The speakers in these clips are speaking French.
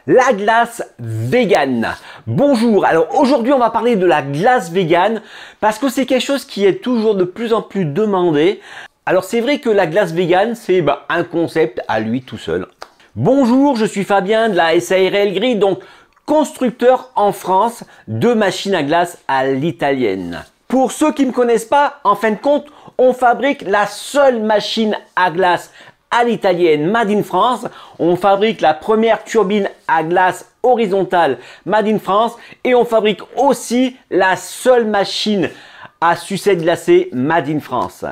La glace vegan. Bonjour, alors aujourd'hui on va parler de la glace vegan parce que c'est quelque chose qui est toujours de plus en plus demandé. Alors c'est vrai que la glace vegan c'est un concept à lui tout seul. Bonjour, je suis Fabien de la SARL Gris, donc constructeur en France de machines à glace à l'italienne. Pour ceux qui ne me connaissent pas, en fin de compte, on fabrique la seule machine à glace à l'italienne Made in France. On fabrique la première turbine à glace horizontale Made in France et on fabrique aussi la seule machine à sucette glacée Made in France.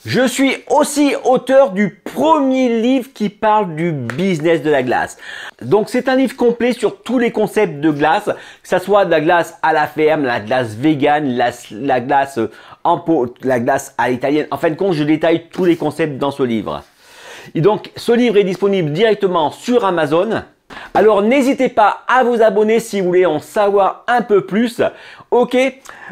Je suis aussi auteur du premier livre qui parle du business de la glace. Donc c'est un livre complet sur tous les concepts de glace, que ce soit de la glace à la ferme, la glace vegan, la glace en pot, la glace à l'italienne. En fin de compte, je détaille tous les concepts dans ce livre. Et donc ce livre est disponible directement sur Amazon. Alors n'hésitez pas à vous abonner si vous voulez en savoir un peu plus. Ok,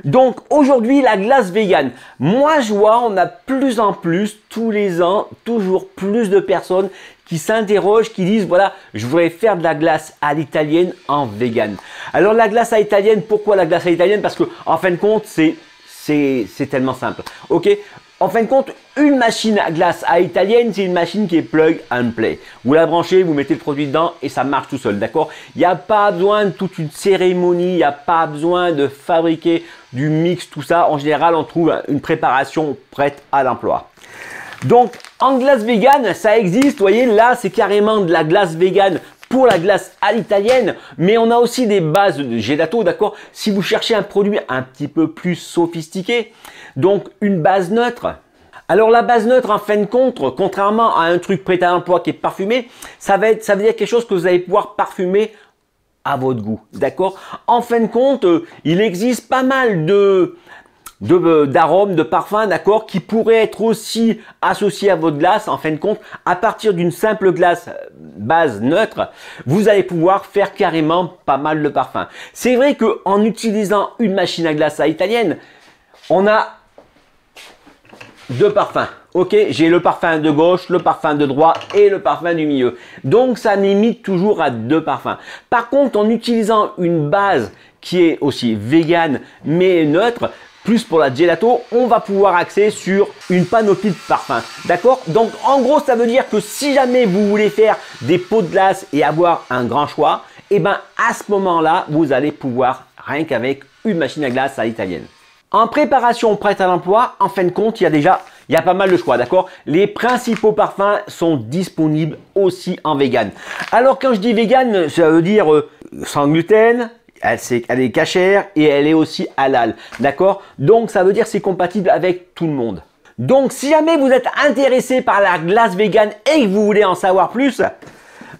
donc aujourd'hui la glace vegan. Moi je vois, on a plus en plus tous les ans, toujours plus de personnes qui s'interrogent, qui disent voilà, je voudrais faire de la glace à l'italienne en vegan. Alors la glace à l'italienne, pourquoi la glace à l'italienne? Parce que en fin de compte c'est tellement simple. Ok. En fin de compte, une machine à glace à italienne, c'est une machine qui est plug and play. Vous la branchez, vous mettez le produit dedans et ça marche tout seul, d'accord? Il n'y a pas besoin de toute une cérémonie, il n'y a pas besoin de fabriquer du mix, tout ça. En général, on trouve une préparation prête à l'emploi. Donc, en glace vegan, ça existe. Vous voyez, là, c'est carrément de la glace vegan pour la glace à l'italienne, mais on a aussi des bases de gelato, d'accord? Si vous cherchez un produit un petit peu plus sophistiqué, donc une base neutre. Alors la base neutre, en fin de compte, contrairement à un truc prêt à l'emploi qui est parfumé, ça veut dire quelque chose que vous allez pouvoir parfumer à votre goût, d'accord? En fin de compte, il existe pas mal d'arômes, de parfums, d'accord, qui pourraient être aussi associés à votre glace. En fin de compte, à partir d'une simple glace base neutre, vous allez pouvoir faire carrément pas mal de parfums. C'est vrai qu'en utilisant une machine à glace à italienne, on a deux parfums. Ok, j'ai le parfum de gauche, le parfum de droite et le parfum du milieu. Donc ça limite toujours à deux parfums. Par contre, en utilisant une base qui est aussi vegan mais neutre, plus pour la gelato, on va pouvoir axer sur une panoplie de parfums. D'accord? Donc en gros, ça veut dire que si jamais vous voulez faire des pots de glace et avoir un grand choix, et à ce moment-là, vous allez pouvoir rien qu'avec une machine à glace à l'italienne. En préparation prête à l'emploi, en fin de compte, il y a pas mal de choix, d'accord? Les principaux parfums sont disponibles aussi en vegan. Alors quand je dis vegan, ça veut dire sans gluten, elle est cachère et elle est aussi halal, d'accord? Donc ça veut dire c'est compatible avec tout le monde. Donc si jamais vous êtes intéressé par la glace vegan et que vous voulez en savoir plus,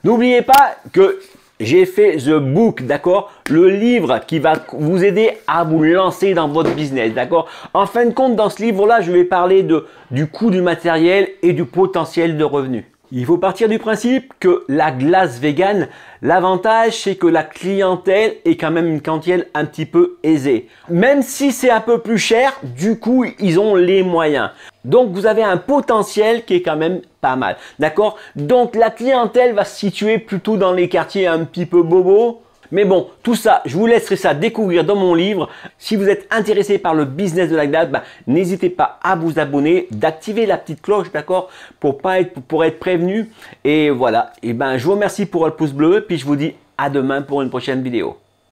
n'oubliez pas que j'ai fait The Book, d'accord? Le livre qui va vous aider à vous lancer dans votre business, d'accord? En fin de compte, dans ce livre-là, je vais parler du coût du matériel et du potentiel de revenus. Il faut partir du principe que la glace vegan, l'avantage c'est que la clientèle est quand même une clientèle un petit peu aisée. Même si c'est un peu plus cher, du coup ils ont les moyens. Donc vous avez un potentiel qui est quand même pas mal. D'accord? Donc la clientèle va se situer plutôt dans les quartiers un petit peu bobos. Mais bon, tout ça, je vous laisserai ça découvrir dans mon livre. Si vous êtes intéressé par le business de la glace, n'hésitez pas à vous abonner, d'activer la petite cloche, d'accord, pour être prévenu. Et voilà, et je vous remercie pour le pouce bleu, puis je vous dis à demain pour une prochaine vidéo.